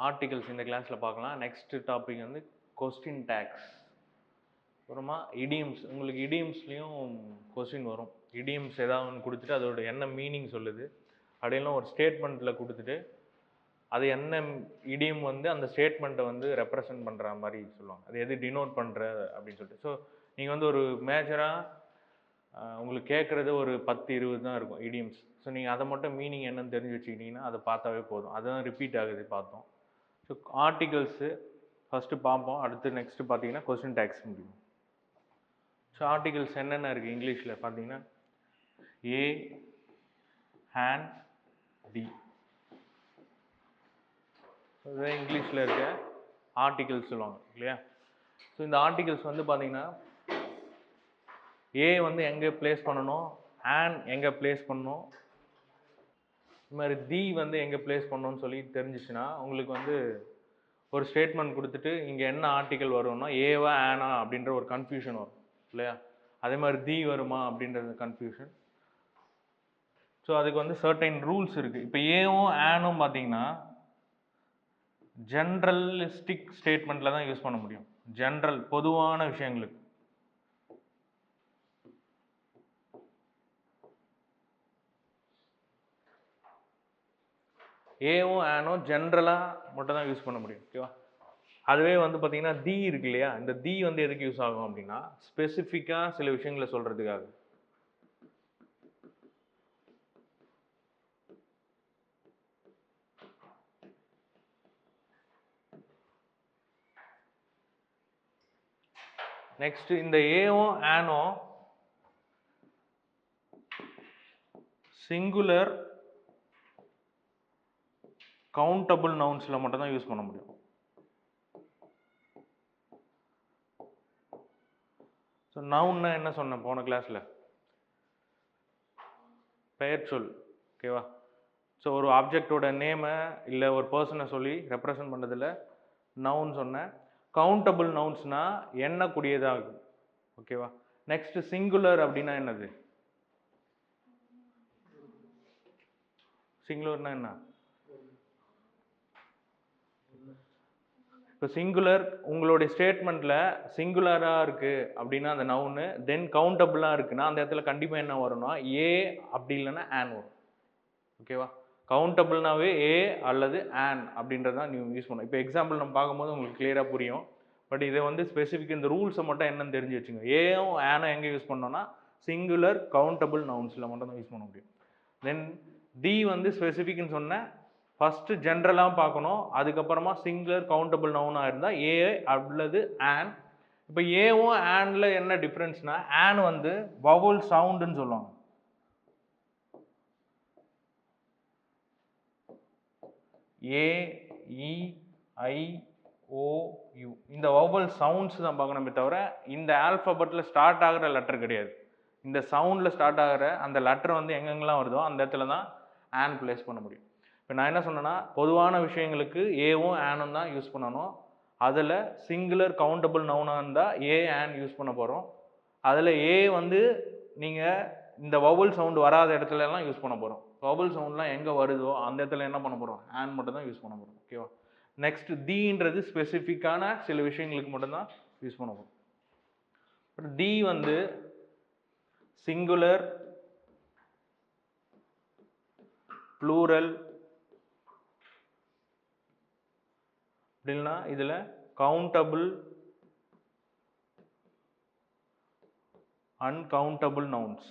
Articles இந்த கிளாஸில் பார்க்கலாம். நெக்ஸ்ட் டாபிக் வந்து கொஸ்டின் டேக்ஸ். அப்புறமா இடியம்ஸ். உங்களுக்கு இடியம்ஸ்லேயும் கொஸ்டின் வரும். இடியம்ஸ் ஏதாவது ஒன்று கொடுத்துட்டு அதோட என்ன மீனிங் சொல்லுது அப்படின்லாம் ஒரு ஸ்டேட்மெண்ட்டில் கொடுத்துட்டு அது என்ன இடியம் வந்து அந்த ஸ்டேட்மெண்ட்டை வந்து ரெப்ரசன்ட் பண்ணுற மாதிரி சொல்லுவாங்க. அது எது டினோட் பண்ணுற அப்படின்னு சொல்லிட்டு. ஸோ நீங்கள் வந்து ஒரு மேஜராக உங்களுக்கு கேட்குறது ஒரு 10-20 தான் இருக்கும் இடியம்ஸ். ஸோ நீங்கள் அதை மட்டும் மீனிங் என்னன்னு தெரிஞ்சு வச்சுக்கிட்டிங்கன்னா அதை பார்த்தாவே போதும். அதுதான் ரிப்பீட் ஆகுது பார்த்தோம். ஸோ ஆர்டிகல்ஸு ஃபஸ்ட்டு பார்ப்போம். அடுத்து நெக்ஸ்ட்டு பார்த்தீங்கன்னா கொஸ்டின் டேக்ஸ் முடியும். ஸோ ஆர்டிகல்ஸ் என்னென்ன இருக்குது இங்கிலீஷில் பார்த்தீங்கன்னா ஏ, ஹேண்ட், டி. இதுதான் இங்கிலீஷில் இருக்க ஆர்டிகல்ஸ் சொல்லுவாங்க இல்லையா. ஸோ இந்த ஆர்டிகல்ஸ் வந்து பார்த்தீங்கன்னா ஏ வந்து எங்கே பிளேஸ் பண்ணணும், ஹேண்ட் எங்கே பிளேஸ் பண்ணணும், இது மாதிரி தி வந்து எங்கே பிளேஸ் பண்ணணும்னு சொல்லி தெரிஞ்சிச்சுன்னா உங்களுக்கு வந்து ஒரு ஸ்டேட்மெண்ட் கொடுத்துட்டு இங்கே என்ன ஆர்டிக்கல் வரும்னா ஏவா ஆனா அப்படின்ற ஒரு கன்ஃபியூஷன் வரும் இல்லையா. அதே மாதிரி தி வருமா அப்படின்றது கன்ஃபியூஷன். ஸோ அதுக்கு வந்து சர்டைன் ரூல்ஸ் இருக்குது. இப்போ ஏவும் ஆனும் பார்த்தீங்கன்னா ஜென்ரலிஸ்டிக் ஸ்டேட்மெண்ட்டில் தான் யூஸ் பண்ண முடியும். ஜென்ரல் பொதுவான விஷயங்களுக்கு. ஏவும் ஆனும் ஜென்ரலாக மட்டும் தான் யூஸ் பண்ண முடியும். ஓகேவா. அதுவே வந்து பார்த்தீங்கன்னா தி இருக்கு இல்லையா, இந்த தி வந்து எதுக்கு யூஸ் ஆகும் அப்படின்னா ஸ்பெசிஃபிக்காக சில விஷயங்களை சொல்கிறதுக்காக. நெக்ஸ்ட் இந்த ஏவும் ஆனும் சிங்குலர் கவுண்டபிள் நவுன்ஸில் மட்டும் தான் யூஸ் பண்ண முடியும். ஸோ நவுன்னா என்ன சொன்னேன் போன கிளாஸில், பெயர் சொல். ஓகேவா. ஸோ ஒரு ஆப்ஜெக்டோட நேமை இல்லை ஒரு பர்சனை சொல்லி ரெப்ரசன்ட் பண்ணுறதுல நவுன் சொன்னேன். கவுண்டபிள் நவுன்ஸ்னா எண்ணக்கூடியதாகும். ஓகேவா. நெக்ஸ்ட் சிங்குலர் அப்படின்னா என்னது, சிங்குலர்னா என்ன, இப்போ சிங்குலர் உங்களுடைய ஸ்டேட்மெண்ட்டில் சிங்குலராக இருக்குது அப்படின்னா அந்த நவுனு, தென் கவுண்டபிளாக இருக்குன்னா அந்த இடத்துல கண்டிப்பாக என்ன வரும்னா ஏ அப்படி இல்லைன்னா ஆன் வரும். ஓகேவா. கவுண்டபிள்னாவே ஏ அல்லது ஆன் அப்படின்றதான் நீங்கள் யூஸ் பண்ணணும். இப்போ எக்ஸாம்பிள் நம்ம பார்க்கும்போது உங்களுக்கு கிளியராக புரியும். பட் இதை வந்து ஸ்பெசிஃபிக் இந்த ரூல்ஸை மட்டும் என்னன்னு தெரிஞ்சு வச்சுங்க. ஏவும் ஆனும் எங்கே யூஸ் பண்ணோன்னா சிங்குலர் கவுண்டபிள் நவுன்ஸில் மட்டும் தான் யூஸ் பண்ண முடியும். தென் தி வந்து ஸ்பெசிஃபிக்னு சொன்னேன். ஃபஸ்ட்டு ஜென்ரலாக பார்க்கணும், அதுக்கப்புறமா சிங்குலர் கவுண்டபிள் நவுனாக இருந்தால் ஏ அல்லது ஆன். இப்போ ஏவும் ஆனில் என்ன டிஃப்ரென்ஸ்னா ஆன் வந்து வவல் சவுண்டுன்னு சொல்லுவாங்க. ஏ, இ, ஐ, ஓ, யூ இந்த வவல் சவுண்ட்ஸ் தான் பார்க்கணுமே தவிர இந்த ஆல்ஃபபெட்டில் ஸ்டார்ட் ஆகிற லெட்டர் கிடையாது. இந்த சவுண்டில் ஸ்டார்ட் ஆகிற அந்த லெட்டர் வந்து எங்கெங்கெல்லாம் வருதோ அந்த இடத்துல தான் ஆன் பிளேஸ் பண்ண முடியும். இப்போ நான் என்ன சொன்னேன்னா பொதுவான விஷயங்களுக்கு ஏவும் ஆனும் தான் யூஸ் பண்ணணும். அதில் சிங்குலர் கவுண்டபிள் நவுனாக இருந்தால் ஏ ஆன் யூஸ் பண்ண போகிறோம். அதில் ஏ வந்து நீங்கள் இந்த வவல் சவுண்டு வராத இடத்துலலாம் யூஸ் பண்ண போகிறோம். வவல் சவுண்ட்லாம் எங்கே வருதோ அந்த இடத்துல என்ன பண்ண போகிறோம், ஆன் மட்டும் தான் யூஸ் பண்ண போகிறோம். ஓகேவா. நெக்ஸ்ட் தீன்றது ஸ்பெசிஃபிக்கான சில விஷயங்களுக்கு மட்டும்தான் யூஸ் பண்ண போகிறோம். பட் தி வந்து சிங்குலர், ப்ளூரல், அப்படின்னா இதில் கவுண்டபிள், அன்கவுண்டபிள் நவுன்ஸ்.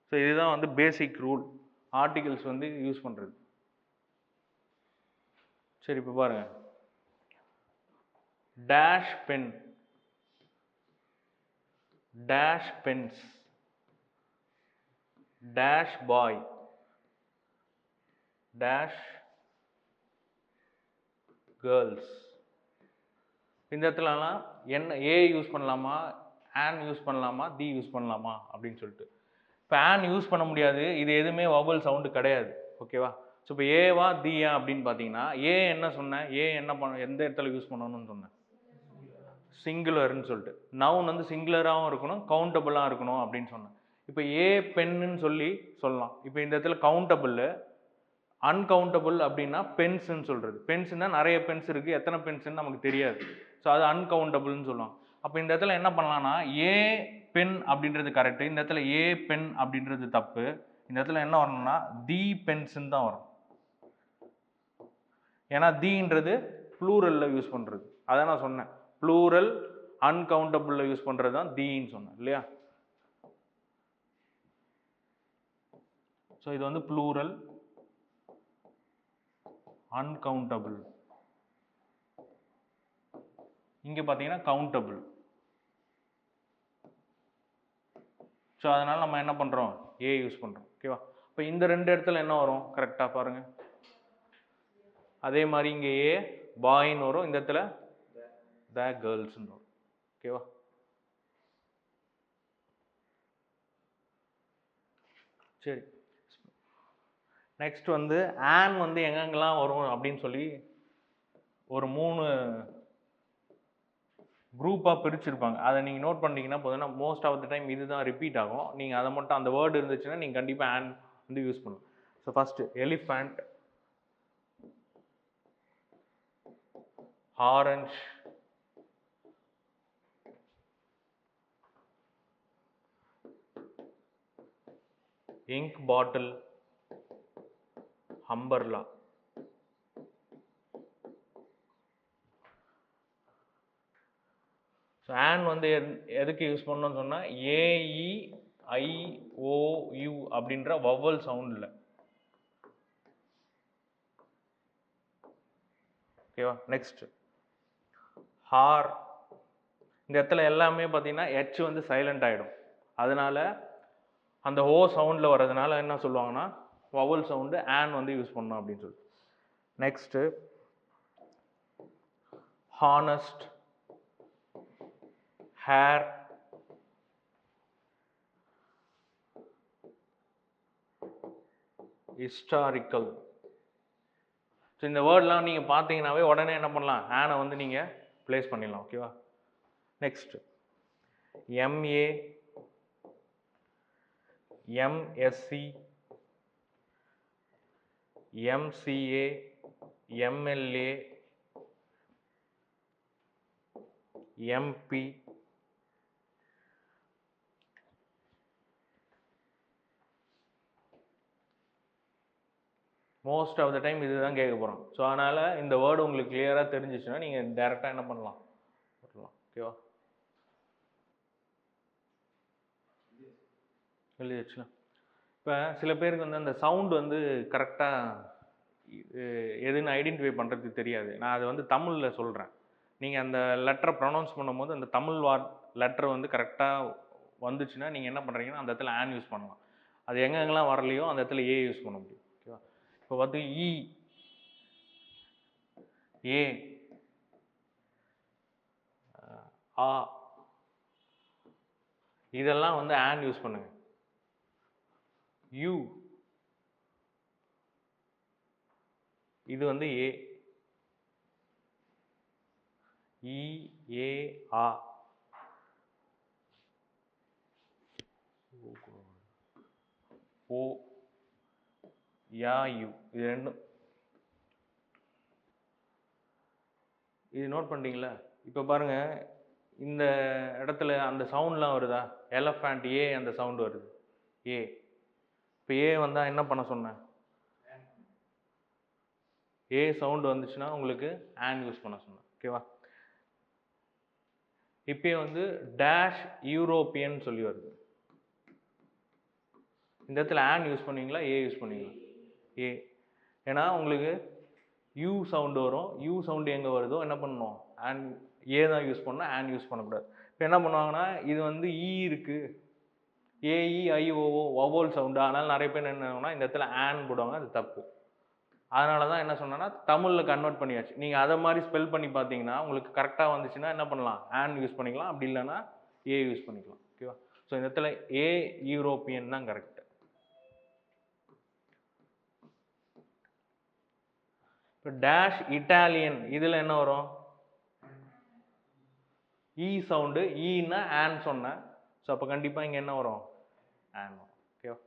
ஸோ இதுதான் வந்து பேசிக் ரூல் ஆர்டிகல்ஸ் வந்து யூஸ் பண்ணுறது. சரி இப்போ பாருங்க, dash pen, dash pens, dash boy, dash girls. இந்த இடத்துலலாம் என்ன ஏ யூஸ் பண்ணலாமா, ஆன் யூஸ் பண்ணலாமா, தி யூஸ் பண்ணலாமா அப்படின்னு சொல்லிட்டு. இப்போ ஆன் யூஸ் பண்ண முடியாது, இது எதுவுமே வவல் சவுண்டு கிடையாது. ஓகேவா. ஸோ இப்போ ஏவா தியா அப்படின்னு பார்த்தீங்கன்னா ஏ என்ன சொன்னேன், ஏ என்ன பண்ண எந்த இடத்துல யூஸ் பண்ணணும்னு சொன்னேன், சிங்குலர்னு சொல்லிட்டு. நவுன் வந்து சிங்குலராகவும் இருக்கணும் கவுண்டபிளாக இருக்கணும் அப்படின்னு சொன்னேன். இப்போ ஏ பென்னு சொல்லி சொல்லலாம். இப்போ இந்த இடத்துல கவுண்டபிள், அன்கவுண்டபிள் அப்படின்னா பென்ஸ்ன்னு சொல்கிறது. பென்ஸ்னா நிறைய பென்ஸ் இருக்குது, எத்தனை பென்ஸ்ன்னு நமக்கு தெரியாது. ஸோ அது அன்கவுண்டபிள்னு சொல்லலாம். அப்போ இந்த இடத்துல என்ன பண்ணலாம்னா ஏ பென் அப்படின்றது கரெக்டு, இந்த இடத்துல ஏ பென் அப்படின்றது தப்பு. இந்த இடத்துல என்ன வரணும்னா தி பென்ஸ்ன்னு தான் வரும். ஏன்னா தீன்றது ப்ளூரலில் யூஸ் பண்ணுறது. அதான் நான் சொன்னேன், ப்ளூரல் அன்கவுண்டபிளில் யூஸ் பண்ணுறது தான் தீன்னு சொன்னேன் இல்லையா. ஸோ இது வந்து ப்ளூரல் அன்கவுண்டபிள். இங்கே பார்த்தீங்கன்னா கவுண்டபிள். ஸோ அதனால் நம்ம என்ன பண்ணுறோம், ஏ யூஸ் பண்ணுறோம். ஓகேவா. இப்போ இந்த ரெண்டு இடத்துல என்ன வரும் கரெக்டாக பாருங்கள். அதே மாதிரி இங்கே ஏ பாயின்னு வரும், இந்த இடத்துல த கேர்ள்ஸ்ன்னு வரும். ஓகேவா. சரி, நெக்ஸ்ட் வந்து ஆன் வந்து எங்கெங்கெல்லாம் வரும் அப்படின்னு சொல்லி ஒரு 3 குரூப்பாக பிரிச்சிருப்பாங்க. அதை நீங்கள் நோட் பண்ணிங்கன்னா போதுன்னா மோஸ்ட் ஆஃப் த டைம் இதுதான் ரிப்பீட் ஆகும். நீங்கள் அதை மட்டும் அந்த வேர்டு இருந்துச்சுன்னா நீங்கள் கண்டிப்பாக ஆன் வந்து யூஸ் பண்ணுவோம். So first elephant, orange, ink bottle, umbrella. So on வந்து எதுக்கு யூஸ் பண்ணணும்னு சொன்னால் AEIOU அப்படின்ற வவல் சவுண்டில். ஓகேவா. நெக்ஸ்ட் ஹார். இந்த இடத்துல எல்லாமே பார்த்தீங்கன்னா ஹெச் வந்து சைலண்ட் ஆகிடும். அதனால அந்த ஓ சவுண்டில் வர்றதுனால என்ன சொல்லுவாங்கன்னா வவல் சவுண்டு ஆன் வந்து யூஸ் பண்ணணும் அப்படின்னு சொல்லி. Next honest, hair, historical. So இந்த வேர்ட்லாம் நீங்கள் பார்த்தீங்கன்னாவே உடனே என்ன பண்ணலாம், ஆனை வந்து நீங்கள் ப்ளேஸ் பண்ணிடலாம். ஓகேவா. Next MA, MSc, MCA, MLA, MP, most of the time இதுதான் கேட்க போகிறோம். ஸோ அதனால் இந்த வேர்டு உங்களுக்கு கிளியராக தெரிஞ்சிச்சுன்னா நீங்கள் டேரெக்டாக என்ன பண்ணலாம், போடலாம். ஓகேவா. எழுதி வச்சுலாம். இப்போ சில பேருக்கு வந்து அந்த சவுண்டு வந்து கரெக்டாக எதுன்னு ஐடென்டிஃபை பண்ணுறதுக்கு தெரியாது. நான் அதை வந்து தமிழில் சொல்கிறேன். நீங்கள் அந்த லெட்டரை ப்ரொனவுன்ஸ் பண்ணும்போது அந்த தமிழ் லெட்டர் வந்து கரெக்டாக வந்துச்சுன்னா நீங்கள் என்ன பண்ணுறீங்கன்னா அந்த இடத்துல ஆன் யூஸ் பண்ணலாம். அது எங்கெங்கெல்லாம் வரலையோ அந்த இடத்துல ஏ யூஸ் பண்ண முடியும். ஓகேவா. இப்போ பார்த்து இ, ஏ, ஆ, இதெல்லாம் வந்து ஆன் யூஸ் பண்ணுங்க. யூ, இது வந்து ஏ, இ, ஏ, ஆ, ஓ, யா, யூ. இது ரெண்டும் இது நோட் பண்ணிட்டீங்களா. இப்போ பாருங்க இந்த இடத்துல அந்த சவுண்ட்லாம் வருதா, எலஃபண்ட் ஏ அந்த சவுண்டு வருது ஏ. இப்போ ஏ வந்தால் என்ன பண்ண சொன்னேன், ஏ சவுண்டு வந்துச்சுன்னா உங்களுக்கு ஆன் யூஸ் பண்ண சொன்னேன். ஓகேவா. இப்போ வந்து டேஷ் யூரோப்பியன் சொல்லி வருது. இந்த இடத்துல ஆன் யூஸ் பண்ணுவீங்களா ஏ யூஸ் பண்ணுவீங்களா, ஏ. ஏன்னா உங்களுக்கு யூ சவுண்டு வரும், யூ சவுண்டு எங்கே வருதோ என்ன பண்ணணும், ஆன் ஏ தான் யூஸ் பண்ணணும், ஆன் யூஸ் பண்ணக்கூடாது. இப்போ என்ன பண்ணுவாங்கன்னா இது வந்து இ இருக்குது, AEIOO வவோல் சவுண்டு, அதனால் நிறைய பேர் என்ன இந்த இடத்துல ஆன் போடுவாங்க, அது தப்பு. அதனால தான் என்ன சொன்னேன்னா தமிழில் கன்வெர்ட் பண்ணியாச்சு. நீங்கள் அதை மாதிரி ஸ்பெல் பண்ணி பார்த்தீங்கன்னா உங்களுக்கு கரெக்டாக வந்துச்சுன்னா என்ன பண்ணலாம், ஆன் யூஸ் பண்ணிக்கலாம், அப்படி இல்லைன்னா ஏ யூஸ் பண்ணிக்கலாம். ஓகேவா. ஸோ இந்த இடத்துல ஏ யூரோப்பியன் தான் கரெக்ட். இப்போ டேஷ் இட்டாலியன், இதில் என்ன வரும், இ சவுண்டு, ஈன்னா ஆன் சொன்னேன். ஸோ அப்போ கண்டிப்பாக இங்கே என்ன வரும், ஆமாம். ஓகேவா?